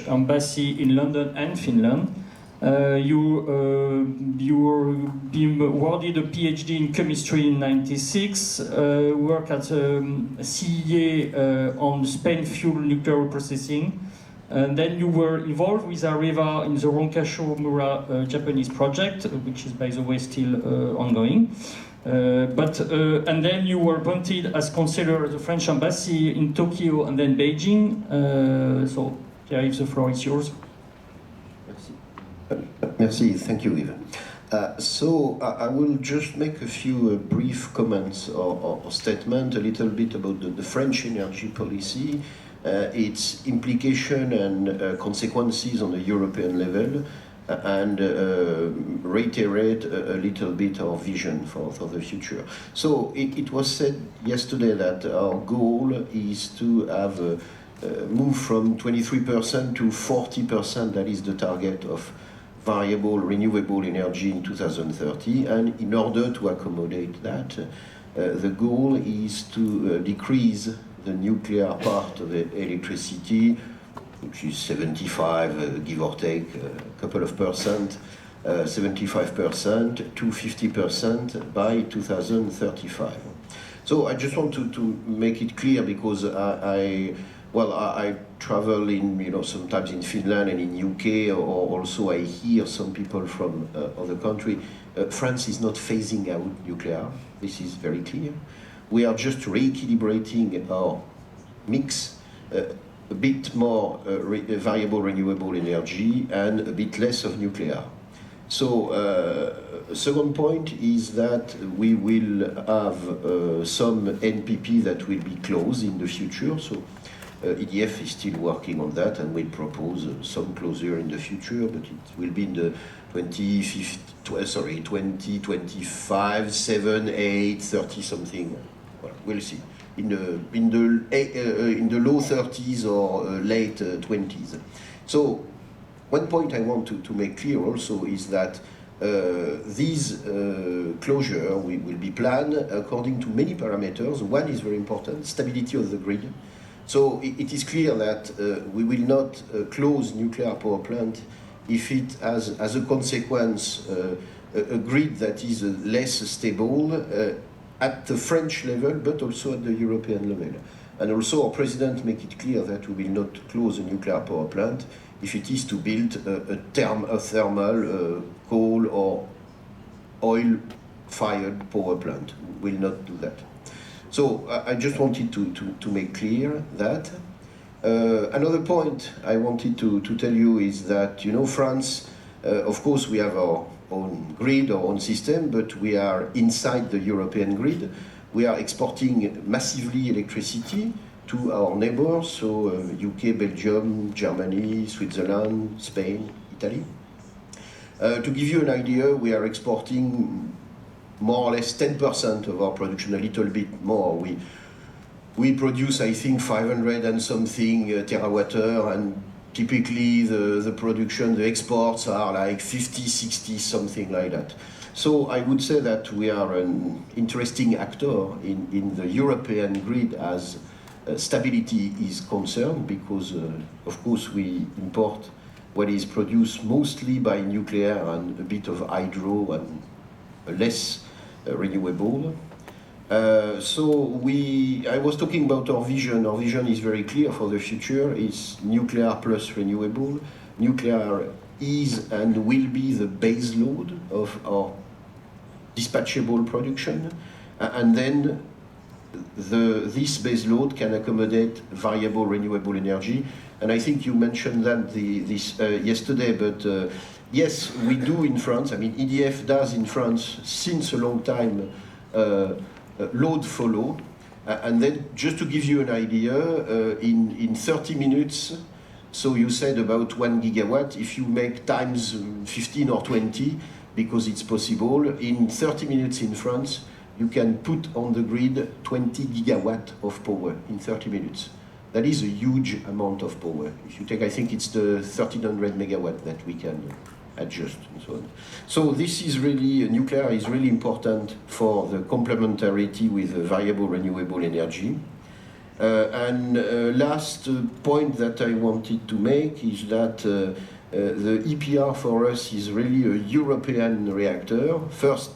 Embassy in London and Finland. You were being awarded a PhD in chemistry in '96, work at CEA on Spain fuel nuclear processing. And then you were involved with Areva in the Ronkasho-Mura Japanese project, which is, by the way, still ongoing. And then you were appointed as consular at the French embassy in Tokyo and then Beijing. So, Pierre, if the floor is yours. Merci, thank you, Yves. So I will just make a few brief comments or statement, a little bit about the French energy policy, its implication and consequences on the European level, and reiterate a little bit our vision for the future. So it was said yesterday that our goal is to have move from 23% to 40%, that is the target of variable renewable energy in 2030, and in order to accommodate that, the goal is to decrease the nuclear part of the electricity, which is 75, give or take a couple of percent, 75% to 50% by 2035. So I just want to make it clear, because I travel in, sometimes in Finland and in UK, or also I hear some people from other countries. France is not phasing out nuclear. This is very clear. We are just re-equilibrating our mix, a bit more variable renewable energy and a bit less of nuclear. So second point is that we will have some NPP that will be closed in the future. So EDF is still working on that and will propose some closure in the future, but it will be in the 2025, 7, 8, 30 something. Well, we'll see. In the low 30s or late 20s. So one point I want to make clear also is that these closure will be planned according to many parameters. One is very important: stability of the grid. So it is clear that we will not close nuclear power plant if it has, as a consequence, a grid that is less stable at the French level, but also at the European level. And also our president make it clear that we will not close a nuclear power plant if it is to build a thermal, coal or oil-fired power plant. We will not do that. So I just wanted to make clear that. Another point I wanted to tell you is that, France, of course, we have our own grid, our own system, but we are inside the European grid. We are exporting massively electricity to our neighbors, so UK, Belgium, Germany, Switzerland, Spain, Italy. To give you an idea, we are exporting more or less 10% of our production, a little bit more. We produce, I think, 500 and something terawatt-hour, and typically the production, the exports are like 50, 60, something like that. So I would say that we are an interesting actor in the European grid as stability is concerned, because of course we import what is produced mostly by nuclear and a bit of hydro and less renewable. I was talking about our vision. Our vision is very clear for the future. It's nuclear plus renewable. Nuclear is and will be the base load of our dispatchable production, and then this base load can accommodate variable renewable energy. And I think you mentioned that this yesterday, but yes, we do in France. I mean, EDF does in France since a long time. Load follow, and then just to give you an idea, in 30 minutes, so you said about 1 gigawatt, if you make times 15 or 20, because it's possible, in 30 minutes in France, you can put on the grid 20 gigawatt of power in 30 minutes. That is a huge amount of power. If you take, I think it's the 1300 megawatt that we can adjust and so on. So this is really, nuclear is really important for the complementarity with variable renewable energy. Last point that I wanted to make is that the EPR for us is really a European reactor. First,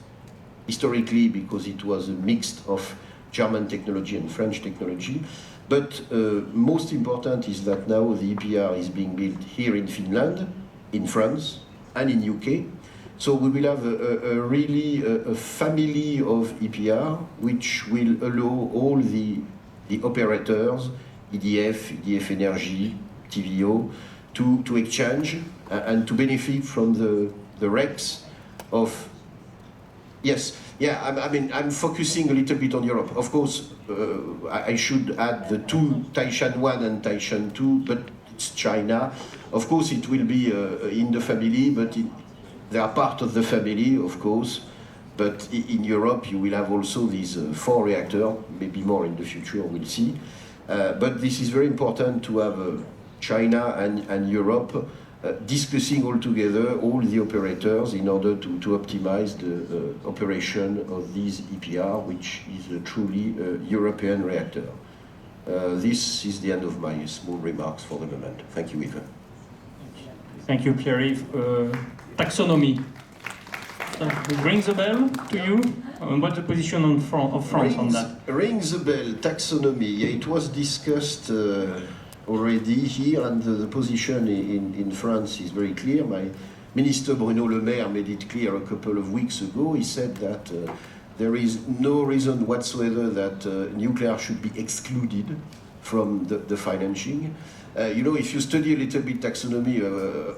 historically, because it was a mix of German technology and French technology. But most important is that now the EPR is being built here in Finland, in France, and in UK. So we will have a family of EPR, which will allow all the operators, EDF Energy, TVO, to exchange and to benefit from the recs of. Yes, yeah, I mean, I'm focusing a little bit on Europe. Of course, I should add the two, Taishan 1 and Taishan 2, but it's China. Of course, it will be in the family, but they are part of the family, of course. But in Europe, you will have also these 4 reactors, maybe more in the future, we'll see. But this is very important to have China and Europe discussing all together all the operators in order to optimize the operation of this EPR, which is a truly European reactor. This is the end of my small remarks for the moment. Thank you, Yves. Thank you, Pierre-Yves. Taxonomy. Rings a bell to you? What's the position of France on that? Rings a bell, taxonomy. Yeah, it was discussed already here, and the position in France is very clear. My Minister Bruno Le Maire made it clear a couple of weeks ago. He said that there is no reason whatsoever that nuclear should be excluded from the financing. You know, if you study a little bit taxonomy,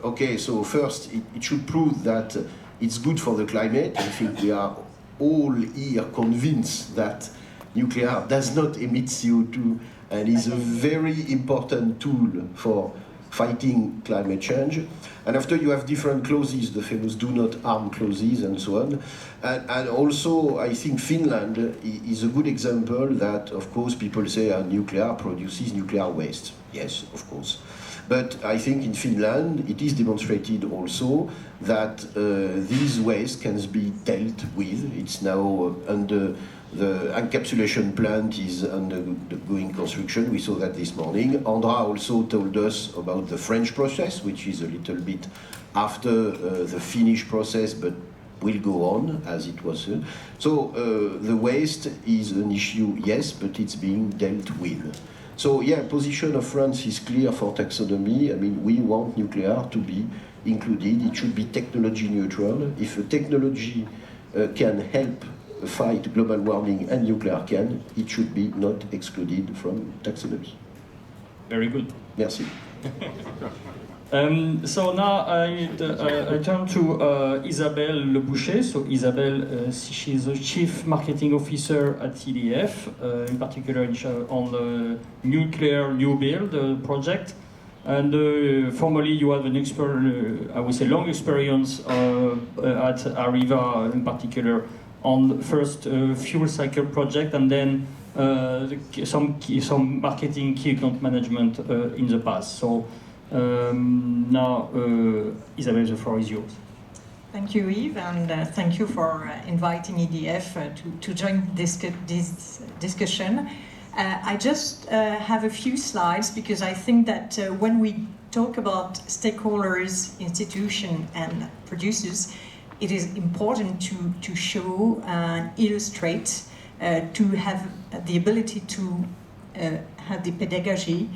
okay, so first it should prove that it's good for the climate. I think we are all here convinced that nuclear does not emit CO2 and is a very important tool for fighting climate change. And after you have different clauses, the famous do not harm clauses and so on. And also, I think Finland is a good example that, of course, people say nuclear produces nuclear waste. Yes, of course. But I think in Finland, it is demonstrated also that these waste can be dealt with. It's now under the encapsulation plant is undergoing construction. We saw that this morning. Andra also told us about the French process, which is a little bit after the Finnish process, but will go on as it was. So the waste is an issue, yes, but it's being dealt with. So yeah, position of France is clear for taxonomy. I mean, we want nuclear to be included. It should be technology neutral. If a technology can help fight global warming and nuclear can, it should be not excluded from taxonomy. Very good. Merci. So now I turn to Isabelle Boucher. So Isabelle, she's the Chief Marketing Officer at EDF, in particular on the nuclear new build project. And formally you have an I would say long experience at Areva, in particular on the first fuel cycle project, and then some marketing key account management in the past. So now, Isabelle, the floor is yours. Thank you, Yves, and thank you for inviting EDF to join this discussion. I just have a few slides because I think that when we talk about stakeholders, institutions, and producers, it is important to show and illustrate, to have the ability to have the pedagogy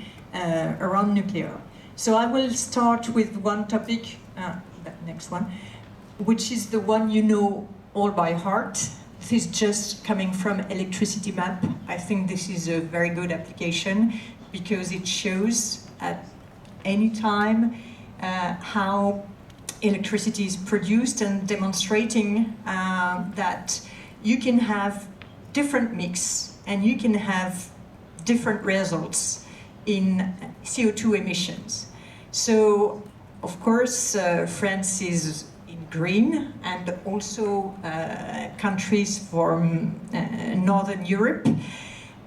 around nuclear. So I will start with one topic, the next one, which is the one you know all by heart. This is just coming from Electricity Map. I think this is a very good application because it shows at any time how electricity is produced and demonstrating that you can have different mix and you can have different results in CO2 emissions. So, of course, France is in green, and also countries from Northern Europe.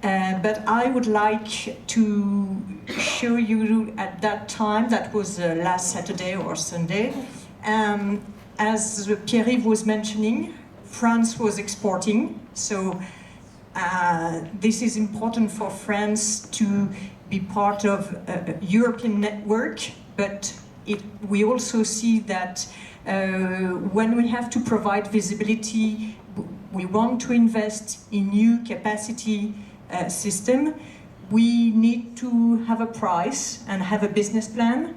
But I would like to show you at that time, that was last Saturday or Sunday, as Pierre-Yves was mentioning, France was exporting. So this is important for France to be part of a European network, but we also see that when we have to provide visibility, we want to invest in new capacity system, we need to have a price and have a business plan.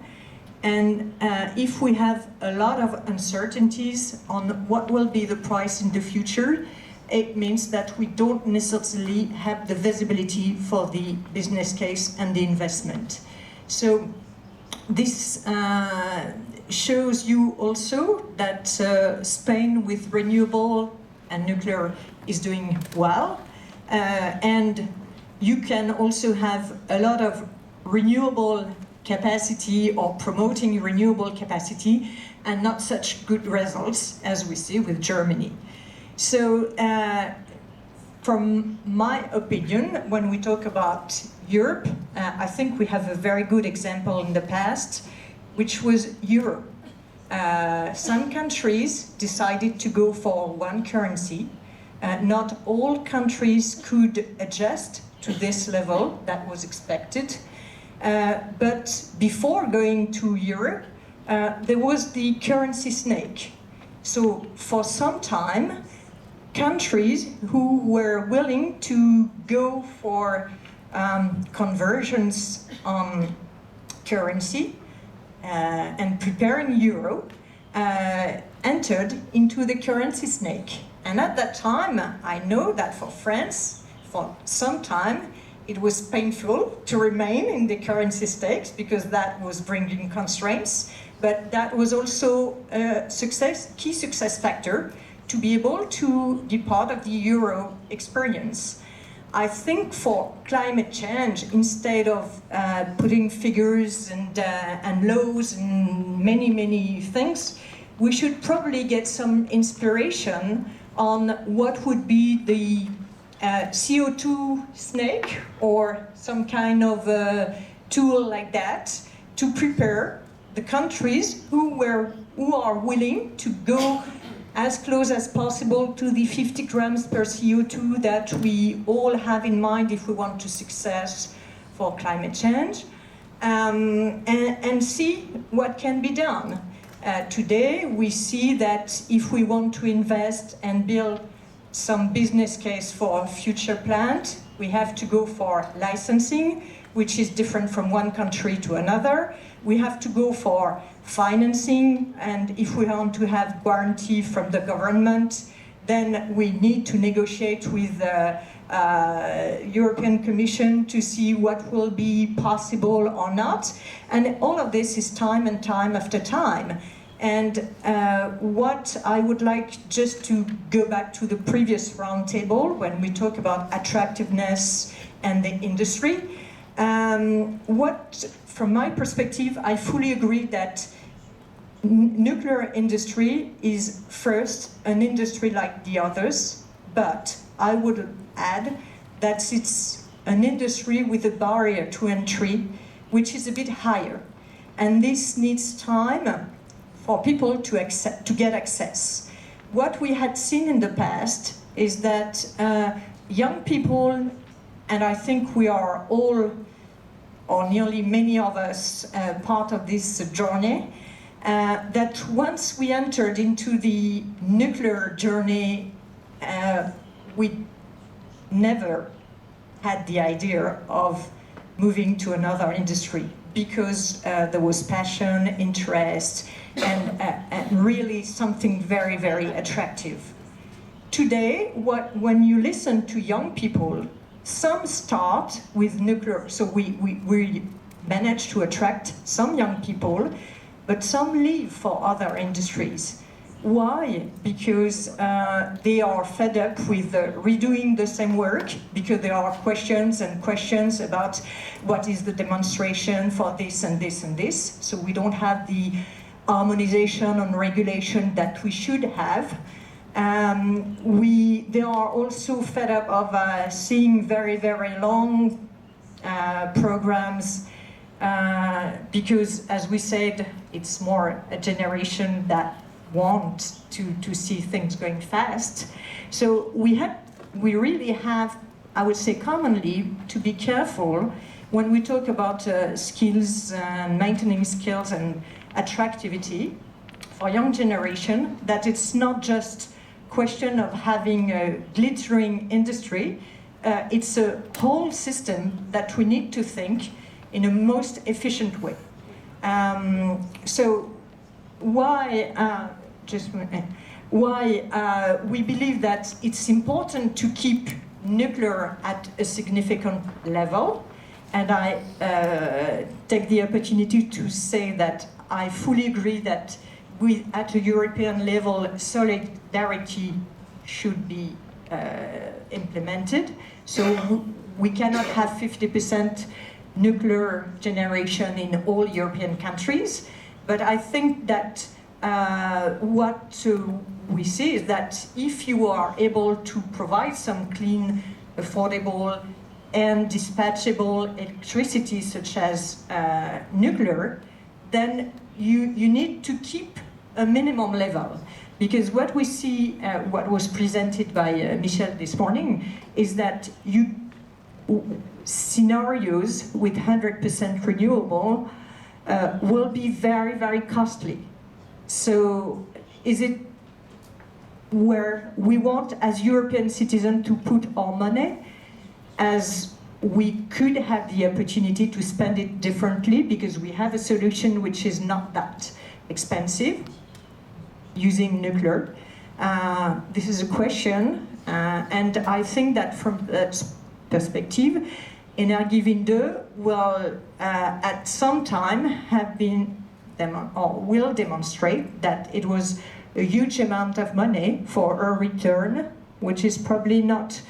And if we have a lot of uncertainties on what will be the price in the future, it means that we don't necessarily have the visibility for the business case and the investment. So this shows you also that Spain with renewable and nuclear is doing well. And you can also have a lot of renewable capacity or promoting renewable capacity and not such good results as we see with Germany. So from my opinion, when we talk about Europe, I think we have a very good example in the past, which was Euro. Some countries decided to go for one currency. Not all countries could adjust to this level that was expected. But before going to Euro, there was the currency snake. So for some time, countries who were willing to go for conversions on currency and preparing Euro entered into the currency snake. And at that time, I know that for France, for some time, it was painful to remain in the currency stakes because that was bringing constraints, but that was also a key success factor to be able to be part of the Euro experience. I think for climate change, instead of putting figures and laws and many things, we should probably get some inspiration on what would be the CO2 snake or some kind of tool like that to prepare the countries who are willing to go as close as possible to the 50 grams per CO2 that we all have in mind if we want to success for climate change, and see what can be done. Today we see that if we want to invest and build some business case for a future plant, we have to go for licensing, which is different from one country to another. We have to go for financing, and if we want to have guarantee from the government, then we need to negotiate with the European Commission to see what will be possible or not. And all of this is time and time after time. And what I would like, just to go back to the previous roundtable when we talk about attractiveness and the industry, from my perspective, I fully agree that nuclear industry is first an industry like the others, but I would add that it's an industry with a barrier to entry which is a bit higher, and this needs time for people to get access. What we had seen in the past is that young people, and I think we are all, or nearly many of us, part of this journey, that once we entered into the nuclear journey, we never had the idea of moving to another industry because there was passion, interest, and really something very, very attractive. Today, when you listen to young people, some start with nuclear, so we managed to attract some young people, but some leave for other industries. Why? Because they are fed up with redoing the same work, because there are questions and questions about what is the demonstration for this and this and this, so we don't have the harmonization and regulation that we should have. They are also fed up of seeing very, very long programs because, as we said, it's more a generation that want to see things going fast. So we really have I would say commonly, to be careful when we talk about skills and maintaining skills and attractivity for young generation, that it's not just question of having a glittering industry, it's a whole system that we need to think in a most efficient way. So why we believe that it's important to keep nuclear at a significant level, and I take the opportunity to say that I fully agree that at a European level, solidarity should be implemented. So we cannot have 50% nuclear generation in all European countries. But I think that what we see is that if you are able to provide some clean, affordable, and dispatchable electricity, such as nuclear, then you need to keep a minimum level. Because what we see, what was presented by Michel this morning, is that scenarios with 100% renewable will be very, very costly. So is it where we want, as European citizens, to put our money, as we could have the opportunity to spend it differently because we have a solution which is not that expensive, using nuclear? This is a question, and I think that from that perspective, Energiewende 2 will at some time have been, or will demonstrate that it was a huge amount of money for a return, which is probably not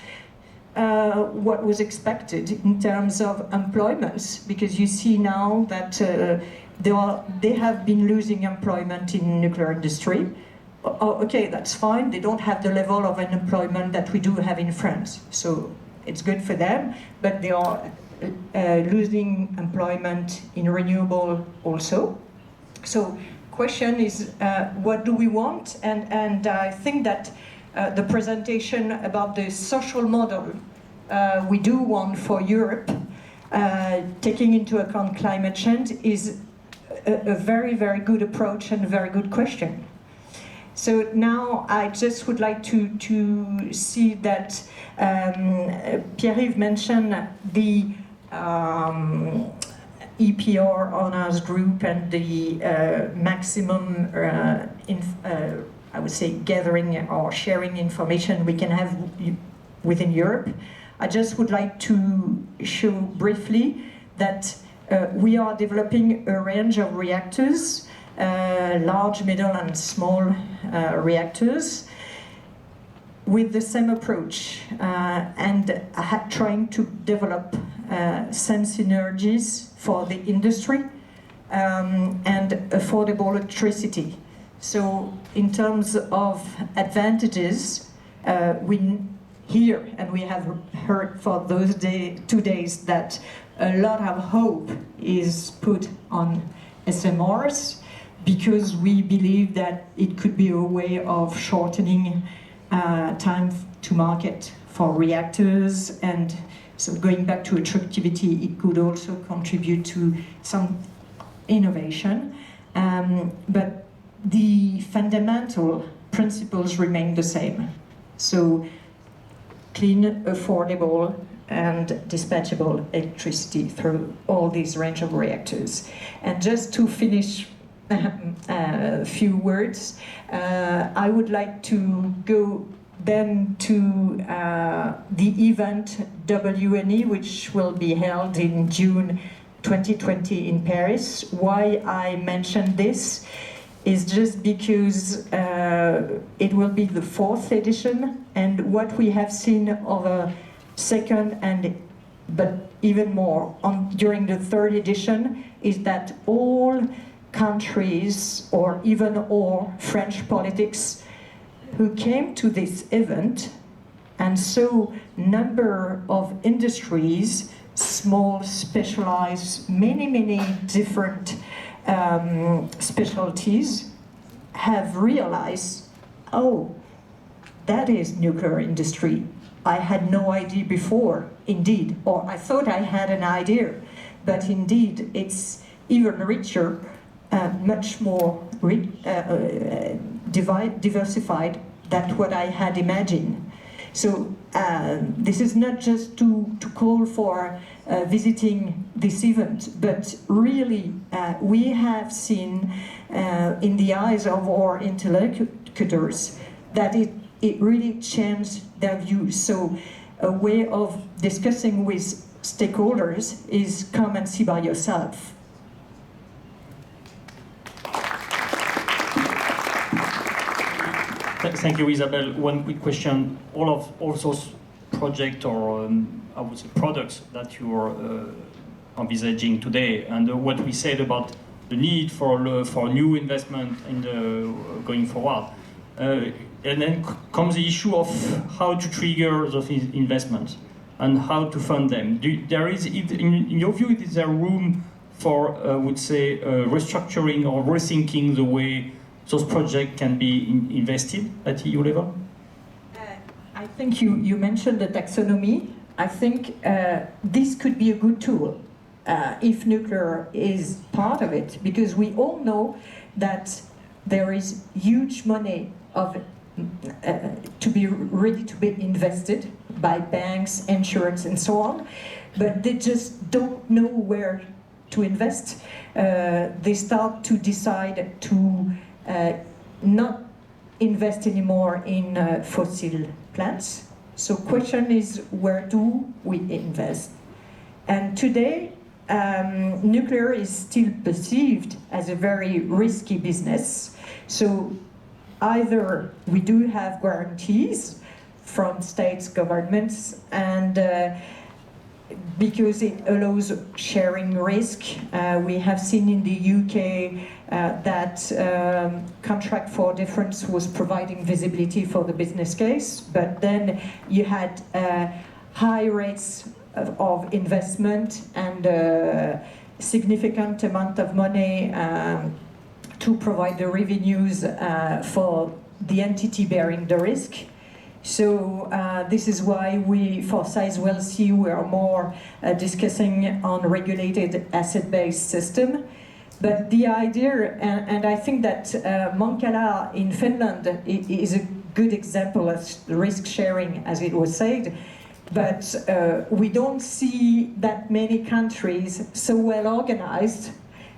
what was expected in terms of employments, because you see now that they have been losing employment in nuclear industry. Okay, that's fine. They don't have the level of unemployment that we do have in France, so it's good for them, but they are losing employment in renewable also. So question is, what do we want? And I think that the presentation about the social model we do want for Europe, taking into account climate change, is a very, very good approach and a very good question. So now I just would like to see that Pierre-Yves mentioned the EPR honors group and the maximum, I would say, gathering or sharing information we can have within Europe. I just would like to show briefly that we are developing a range of reactors, large, middle, and small reactors, with the same approach, and trying to develop some synergies for the industry and affordable electricity. So in terms of advantages, we hear, and we have heard for those 2 days, that a lot of hope is put on SMRs, because we believe that it could be a way of shortening time to market for reactors, and so going back to attractivity, it could also contribute to some innovation. But the fundamental principles remain the same. So clean, affordable, and dispatchable electricity through all these range of reactors. And just to finish a few words, I would like to go then to the event WNE, which will be held in June 2020 in Paris. Why I mention this is just because it will be the 4th edition, and what we have seen over second but even more during the 3rd edition is that all countries, or even all French politics, who came to this event and saw number of industries, small, specialized, many different specialties, have realized, oh, that is nuclear industry. I had no idea before, indeed, or I thought I had an idea, but indeed it's even richer, much more diversified than what I had imagined. So this is not just to call for visiting this event, but really we have seen in the eyes of our interlocutors that it really changed their views. So a way of discussing with stakeholders is come and see by yourself. Thank you, Isabelle. One quick question. All those projects or I would say products that you are envisaging today, and what we said about the need for new investment in going forward, and then comes the issue of how to trigger those investments and how to fund them. In your view, is there room for, I would say, restructuring or rethinking the way those projects can be invested at EU level? I think you mentioned the taxonomy. I think this could be a good tool if nuclear is part of it, because we all know that there is huge money to be ready to be invested by banks, insurance, and so on, but they just don't know where to invest. They start to decide to not invest anymore in fossil plants. So question is, where do we invest? And today, nuclear is still perceived as a very risky business. So either we do have guarantees from states, governments, and because it allows sharing risk. We have seen in the UK that Contract for Difference was providing visibility for the business case, but then you had high rates of investment and significant amount of money to provide the revenues for the entity bearing the risk. So this is why we, for Sizewell C, we are more discussing on regulated asset-based system. But the idea, and I think that Mankala in Finland is a good example of risk sharing, as it was said, but we don't see that many countries so well organized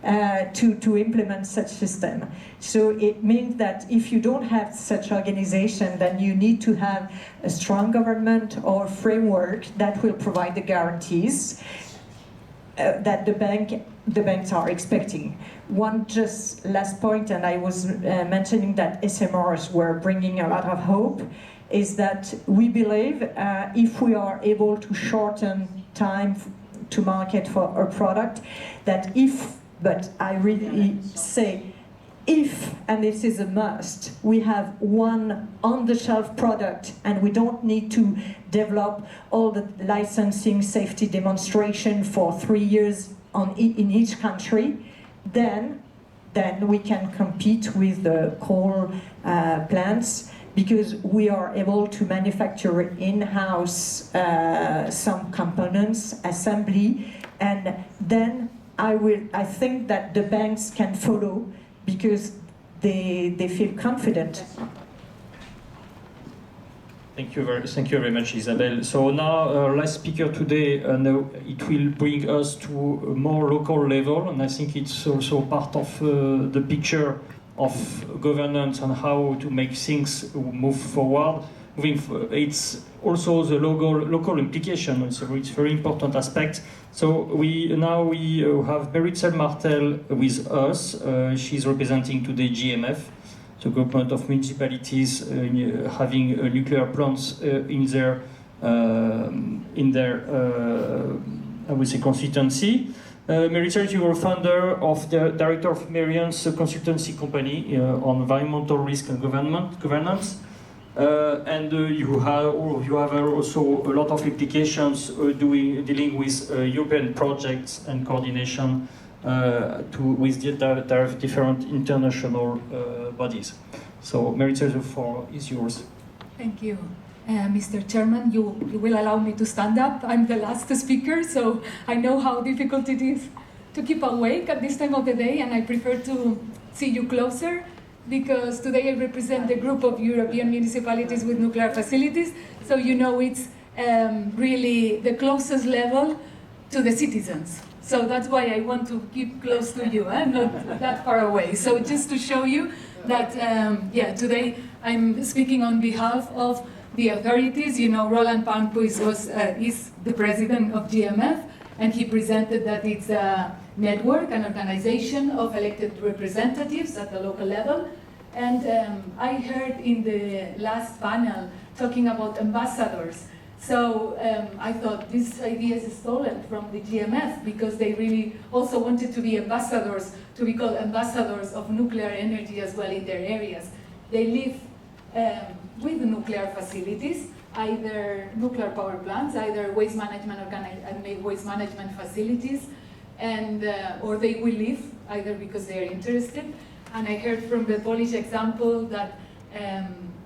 to implement such system. So it means that if you don't have such organization, then you need to have a strong government or framework that will provide the guarantees that the banks are expecting. One just last point, and I was mentioning that SMRs were bringing a lot of hope, is that we believe if we are able to shorten time to market for a product, that if, but I really say, if, and this is a must, we have one on-the-shelf product and we don't need to develop all the licensing safety demonstration for 3 years in each country, then we can compete with the coal plants, because we are able to manufacture in-house some components, assembly, and then I think that the banks can follow because they feel confident. Thank you very much, Isabelle. So now, last speaker today, it will bring us to a more local level, and I think it's also part of the picture of governance and how to make things move forward. It's also the local implication, so it's a very important aspect. So we have Meritxell Martel with us. She's representing today GMF, the Government of Municipalities having nuclear plants in their I would say consultancy. Meritxell, you are founder of the director of Merian's consultancy company on environmental risk and governance. And you have also a lot of implications dealing with European projects and coordination with the different international bodies. So, Meritxell, the floor is yours. Thank you. Mr. Chairman, you will allow me to stand up. I'm the last speaker, so I know how difficult it is to keep awake at this time of the day, and I prefer to see you closer, because today I represent the group of European municipalities with nuclear facilities, so you know it's really the closest level to the citizens. So that's why I want to keep close to you, not that far away. So just to show you that, today I'm speaking on behalf of the authorities. You know, Roland Palmquist is the president of GMF, and he presented that it's a network, an organization of elected representatives at the local level. And I heard in the last panel talking about ambassadors. So I thought this idea is stolen from the GMF, because they really also wanted to be ambassadors, to be called ambassadors of nuclear energy as well in their areas. They live with nuclear facilities, either nuclear power plants, either waste management waste management facilities, and or they will leave either because they are interested. And I heard from the Polish example that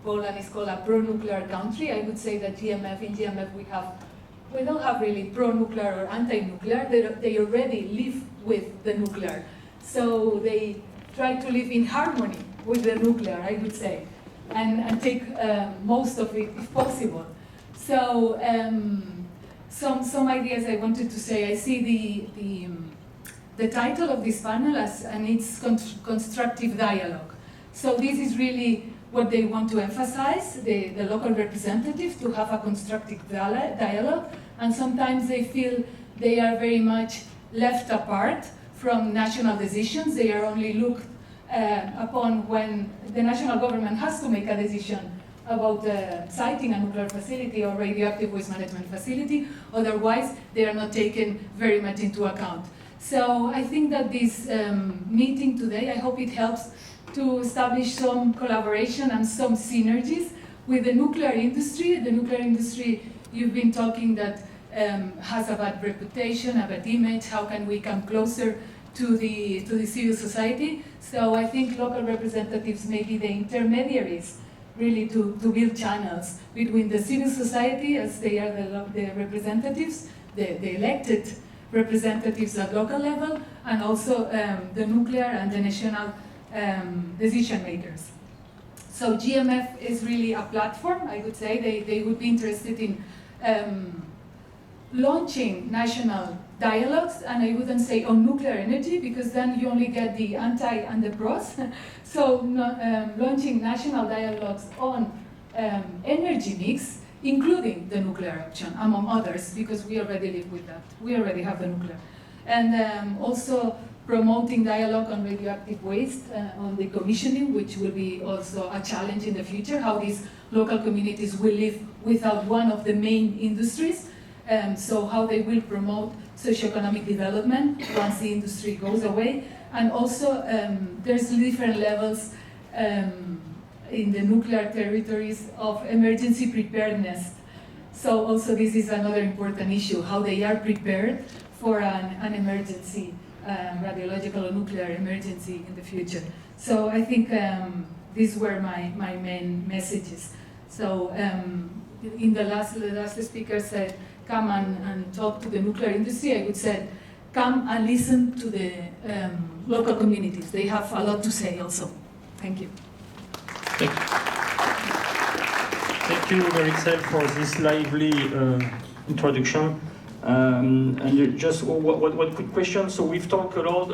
Poland is called a pro-nuclear country. I would say that in GMF we don't have really pro-nuclear or anti-nuclear. They already live with the nuclear, so they try to live in harmony with the nuclear, I would say, and take most of it if possible. So some ideas I wanted to say. I see the title of this panel and it's constructive dialogue. So this is really what they want to emphasize, the local representatives, to have a constructive dialogue, and sometimes they feel they are very much left apart from national decisions. They are only looked upon when the national government has to make a decision about siting a nuclear facility or radioactive waste management facility. Otherwise, they are not taken very much into account. So I think that this meeting today, I hope it helps to establish some collaboration and some synergies with the nuclear industry. The nuclear industry, you've been talking that has a bad reputation, a bad image. How can we come closer to the civil society? So I think local representatives may be the intermediaries, really, to build channels between the civil society, as they are the representatives, the elected representatives at local level, and also the nuclear and the national decision makers. So GMF is really a platform, I would say. They would be interested in launching national dialogues, and I wouldn't say on nuclear energy, because then you only get the anti and the pros. So launching national dialogues on energy mix, including the nuclear option, among others, because we already live with that. We already have the nuclear. And also promoting dialogue on radioactive waste, on decommissioning, which will be also a challenge in the future, how these local communities will live without one of the main industries. So how they will promote socioeconomic development once the industry goes away. And also there's different levels in the nuclear territories of emergency preparedness. So also this is another important issue, how they are prepared for an emergency, radiological or nuclear emergency in the future. So I think these were my main messages. So the last speaker said, come and talk to the nuclear industry. I would say, come and listen to the local communities. They have a lot to say also. Thank you. Thank you, Maricel, for this lively introduction. And just one quick question. So we've talked a lot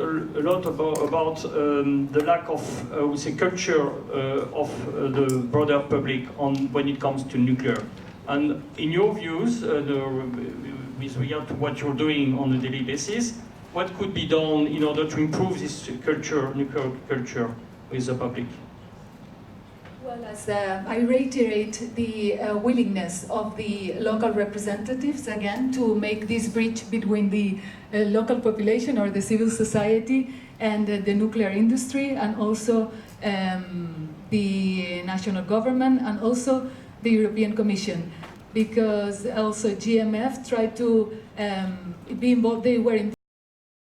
about the lack of, we say, culture of the broader public when it comes to nuclear. And in your views, with regard to what you're doing on a daily basis, what could be done in order to improve this culture, nuclear culture, with the public? Well, as I reiterate the willingness of the local representatives, again, to make this bridge between the local population or the civil society and the nuclear industry, and also the national government, and also the European Commission, because also GMF tried to be involved. They were